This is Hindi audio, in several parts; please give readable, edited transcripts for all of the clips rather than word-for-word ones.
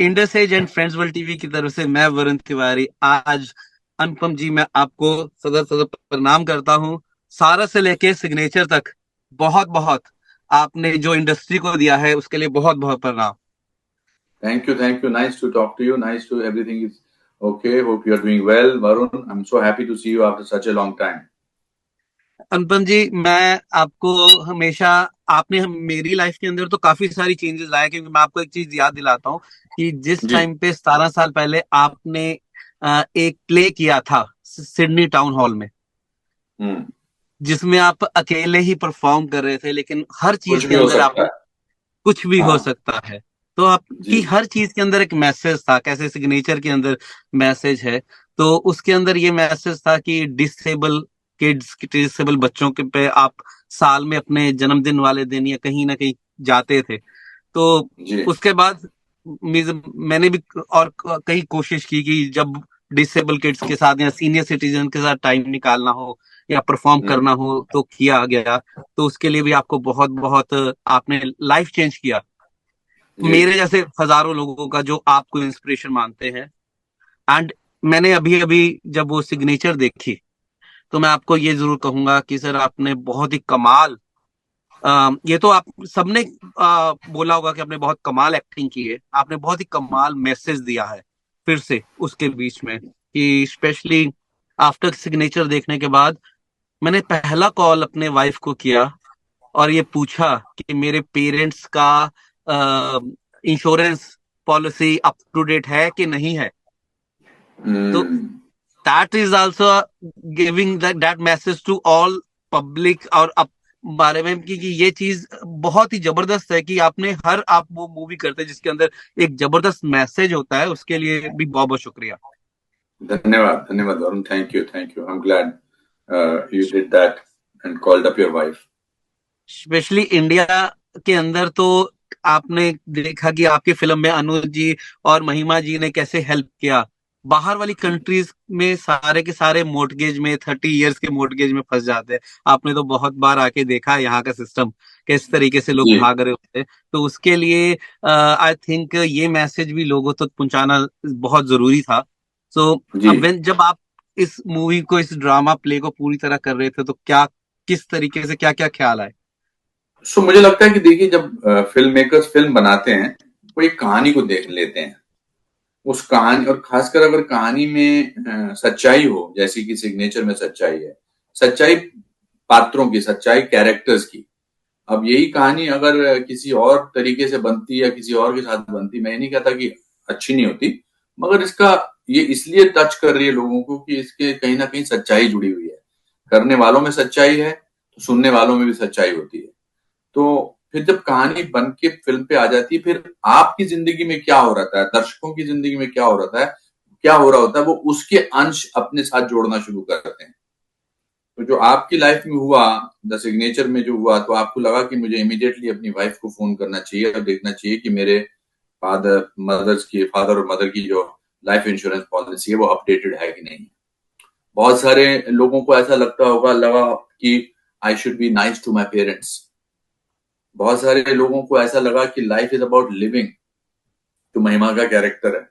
Indus age and friends world TV की तरफ से मैं वरुण तिवारी आज अनुपम जी मैं आपको सदर सदर प्रणाम करता हूँ। सारा से लेके सिग्नेचर तक बहुत बहुत आपने जो इंडस्ट्री को दिया है उसके लिए बहुत बहुत प्रणाम। Thank you, thank you. Nice to talk to you. Nice to everything is okay. Hope you are doing well, Varun. I'm so happy to see you after such a long time. अनुपम जी मैं आपको हमेशा आपने मेरी लाइफ के अंदर तो काफी सारी चेंजेस लाए, क्योंकि मैं आपको एक चीज याद दिलाता हूँ कि जिस जी। टाइम पे 17 साल पहले आपने एक प्ले किया था सिडनी टाउन हॉल में, हम्म। जिसमें आप अकेले ही परफॉर्म कर रहे थे, लेकिन हर कुछ चीज के भी हो अंदर सकता आपने है। कुछ भी हो हाँ। सकता है। तो आपकी जी। हर चीज के अंदर एक मैसेज था, कैसे सिग्नेचर के अंदर मैसेज है, तो उसके अंदर ये मैसेज था कि डिसेबल किड्स, डिसेबल बच्चों के पे आप साल में अपने जन्मदिन वाले दिन या कहीं ना कहीं जाते थे। तो जी। उसके बाद मैंने भी और कई कोशिश की कि जब डिसेबल किड्स के साथ या सीनियर सिटीजन के साथ टाइम निकालना हो या परफॉर्म हम्म। करना हो तो किया गया। तो उसके लिए भी आपको बहुत बहुत आपने लाइफ चेंज किया जी। मेरे जैसे हजारों लोगों का जो आपको इंस्पिरेशन मानते हैं। एंड मैंने अभी अभी जब वो सिग्नेचर देखी तो मैं आपको ये जरूर कहूंगा कि सर आपने बहुत ही कमाल, ये तो आप सबने बोला होगा कि आपने बहुत कमाल एक्टिंग की है, आपने बहुत ही कमाल मैसेज दिया है फिर से उसके बीच में, कि स्पेशली आफ्टर सिग्नेचर देखने के बाद मैंने पहला कॉल अपने वाइफ को किया और ये पूछा कि मेरे पेरेंट्स का insurance policy up to date है कि नहीं है। तो hmm. That is also giving that message to all public और अप बारे में कि ये चीज बहुत ही जबरदस्त है कि आपने हर आप वो मूवी करते हैं जिसके अंदर एक जबरदस्त मैसेज होता है, उसके लिए भी बहुत बहुत शुक्रिया। धन्यवाद, धन्यवाद, Varun. Thank you, thank you. I'm glad you did that and called up your wife. Specially India के अंदर तो आपने देखा कि आपकी फिल्म में अनुज जी और महिमा जी ने कैसे हेल्प किया। बाहर वाली कंट्रीज में सारे के सारे मोर्टगेज में 30 इयर्स के मोर्टगेज में फंस जाते हैं। आपने तो बहुत बार आके देखा है यहाँ का सिस्टम किस तरीके से लोग जी। भाग रहे होते हैं। तो उसके लिए आई थिंक ये मैसेज भी लोगों तक पहुंचाना बहुत जरूरी था। सो जी। अब जब आप इस मूवी को, इस ड्रामा प्ले को पूरी तरह कर रहे थे तो क्या, किस तरीके से क्या क्या ख्याल आए? सो मुझे लगता है कि देखिए, जब फिल्म मेकर्स फिल्म बनाते हैं, वो एक कहानी को देख लेते हैं. उस कहानी, और खासकर अगर कहानी में सच्चाई हो, जैसे कि सिग्नेचर में सच्चाई है. सच्चाई पात्रों की, सच्चाई कैरेक्टर्स की. अब यही कहानी अगर किसी और तरीके से बनती या किसी और के साथ बनती, मैं ये नहीं कहता कि अच्छी नहीं होती, मगर इसका ये इसलिए टच कर रही है लोगों को कि इसके कहीं ना कहीं सच्चाई जुड़ी हुई है. करने वालों में सच्चाई है तो सुनने वालों में भी सच्चाई होती है. तो फिर जब कहानी बन के फिल्म पे आ जाती है, फिर आपकी जिंदगी में क्या हो रहा है, दर्शकों की जिंदगी में क्या हो रहा है, क्या हो रहा होता है, वो उसके अंश अपने साथ जोड़ना शुरू करते हैं. तो जो आपकी लाइफ में हुआ, द सिग्नेचर में जो हुआ, तो आपको लगा कि मुझे इमीडिएटली अपनी वाइफ को फोन करना चाहिए और देखना चाहिए कि मेरे फादर और मदर की जो लाइफ इंश्योरेंस पॉलिसी है वो अपडेटेड है कि नहीं. बहुत सारे लोगों को ऐसा लगा कि I should be nice to my parents. बहुत सारे लोगों को ऐसा लगा कि लाइफ इज अबाउट लिविंग, जो महिमा का कैरेक्टर है.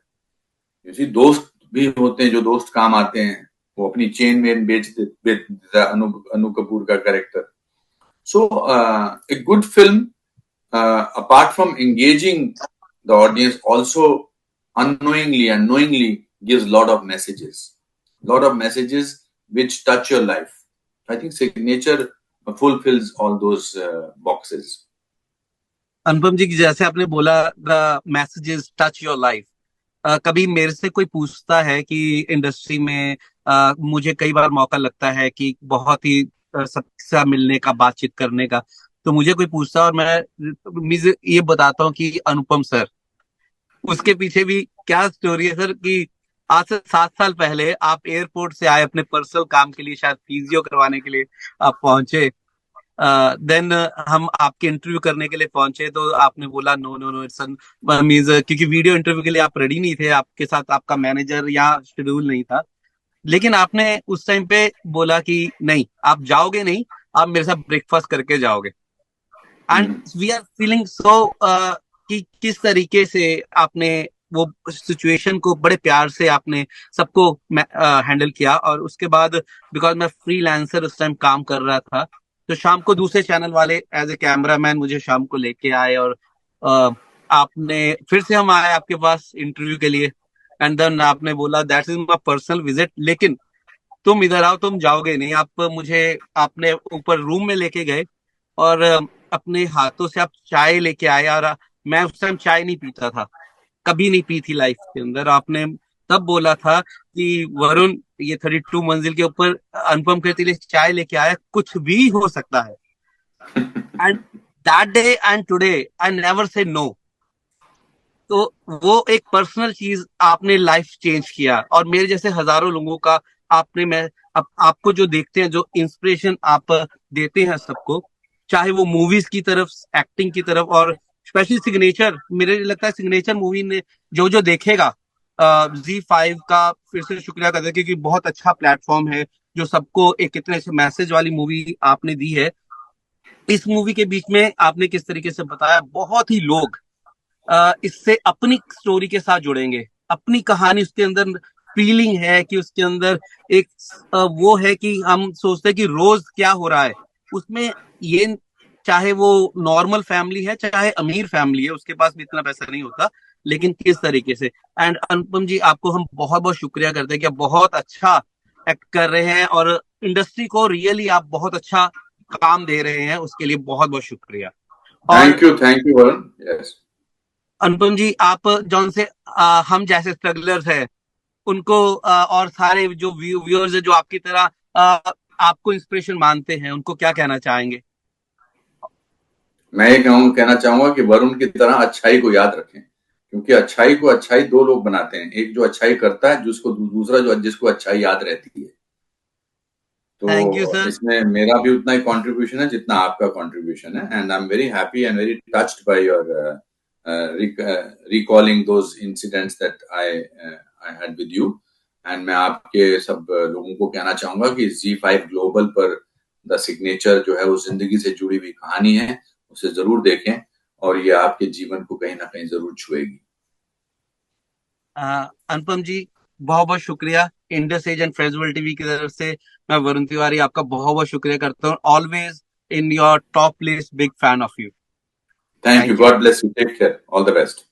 इसी दोस्त भी होते हैं, जो दोस्त काम आते हैं. वो अपनी चेन वेन बेच देता है, अनु कपूर का character. So a good film, apart from engaging the audience, also unknowingly and knowingly gives lot of messages which touch your life. I think Signature fulfills all those boxes. अनुपम जी की जैसे आपने बोला the messages touch your life, कभी मेरे से कोई पूछता है कि इंडस्ट्री में मुझे कई बार मौका लगता है कि बहुत ही सबसे मिलने का, बातचीत करने का, तो मुझे कोई पूछता है और मैं ये बताता हूँ कि अनुपम सर, उसके पीछे भी क्या स्टोरी है सर, कि आज से 7 साल पहले आप एयरपोर्ट से आए अपने पर्सनल काम के लिए, शायद फिजियो करवाने के लिए आप पहुंचे। देन हम आपके इंटरव्यू करने के लिए पहुंचे तो आपने बोला no no no it's means, क्योंकि वीडियो इंटरव्यू के लिए आप रेडी नहीं थे, आपके साथ आपका मैनेजर या शेड्यूल नहीं था। लेकिन आपने उस टाइम पे बोला कि नहीं, आप जाओगे नहीं, आप मेरे साथ ब्रेकफास्ट करके जाओगे। And we are feeling so कि किस तरीके से आपने वो सिचुएशन को बड़े प्यार से आपने सबको हैंडल किया। और उसके बाद बिकॉज मैं फ्रीलांसर उस टाइम काम कर रहा था, तो शाम को दूसरे चैनल वाले एज ए कैमरामैन मुझे शाम को लेके आए, और आपने फिर से हम आए आपके पास इंटरव्यू के लिए। एंड देन आपने बोला that is my personal visit, लेकिन तुम इधर आओ, तुम जाओगे नहीं। आप मुझे आपने ऊपर रूम में लेके गए और अपने हाथों से आप चाय लेके आए। और मैं उस टाइम चाय नहीं पीता था, कभी नहीं पी थी लाइफ के अंदर। आपने तब बोला था कि वरुण, ये 32 मंजिल के ऊपर अनुपम खेर लिए चाय लेके आया, कुछ भी हो सकता है। And that day and today I never say no. तो वो एक पर्सनल चीज आपने लाइफ चेंज किया, और मेरे जैसे हजारों लोगों का आपने, मैं आपको जो देखते हैं, जो इंस्पिरेशन आप देते हैं सबको, चाहे वो मूवीज की तरफ, एक्टिंग की तरफ, और स्पेशली सिग्नेचर, मेरे लगता है सिग्नेचर मूवी ने जो जो देखेगा, Z5 का फिर से शुक्रिया करते हैं, क्योंकि बहुत अच्छा प्लेटफॉर्म है जो सबको एक इतने से मैसेज वाली मूवी आपने दी है। इस मूवी के बीच में आपने किस तरीके से बताया, बहुत ही लोग इससे अपनी स्टोरी के साथ जुड़ेंगे, अपनी कहानी उसके अंदर फीलिंग है कि उसके अंदर एक वो है कि हम सोचते हैं कि रोज क्या हो रहा है उसमें। ये चाहे वो नॉर्मल फैमिली है, चाहे अमीर फैमिली है, उसके पास भी इतना पैसा नहीं होता, लेकिन किस तरीके से। एंड अनुपम जी, आपको हम बहुत बहुत शुक्रिया करते हैं कि आप बहुत अच्छा एक्ट कर रहे हैं, और इंडस्ट्री को रियली आप बहुत अच्छा काम दे रहे हैं, उसके लिए बहुत बहुत शुक्रिया। और थैंक यू वरुण। यस अनुपम जी, आप जौन से हम जैसे स्ट्रगलर्स हैं उनको और सारे जो व्यूअर्स है जो आपकी तरह आपको इंस्पिरेशन मानते हैं, उनको क्या कहना चाहेंगे? मैं ये कहना चाहूंगा कि वरुण की तरह अच्छाई को याद रखें, क्योंकि अच्छाई को अच्छाई दो लोग बनाते हैं, एक जो अच्छाई करता है, जिसको दूसरा जो जिसको अच्छाई याद रहती है। थैंक यू तो सर। इसमें मेरा भी उतना ही कंट्रीब्यूशन है जितना आपका कंट्रीब्यूशन है, and I am very happy and very touched by your recalling those incidents that I had with you। And मैं आपके सब लोगों को कहना चाहूंगा कि Z5 ग्लोबल पर द सिग्नेचर जो है वो जिंदगी से जुड़ी हुई कहानी है, उसे जरूर देखें, और ये आपके जीवन को कहीं ना कहीं जरूर छुएगी। अनुपम जी, बहुत बहुत शुक्रिया। Indus age and festival TV की तरफ से मैं वरुण तिवारी आपका बहुत बहुत शुक्रिया करता हूँ। Always in your top list, big fan of you. Thank you, thank you. God bless you, take care, all the best.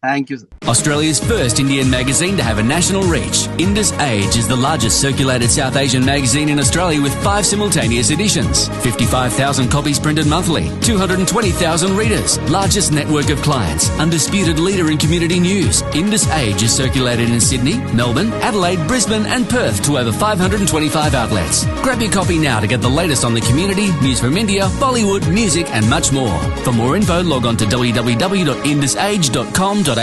Thank you, sir. Australia's first Indian magazine to have a national reach, Indus Age is the largest circulated South Asian magazine in Australia with 5 simultaneous editions, 55,000 copies printed monthly, 220,000 readers, largest network of clients, undisputed leader in community news. Indus Age is circulated in Sydney, Melbourne, Adelaide, Brisbane and Perth to over 525 outlets. Grab your copy now to get the latest on the community, news from India, Bollywood, music and much more. For more info, log on to www.indusage.com.au.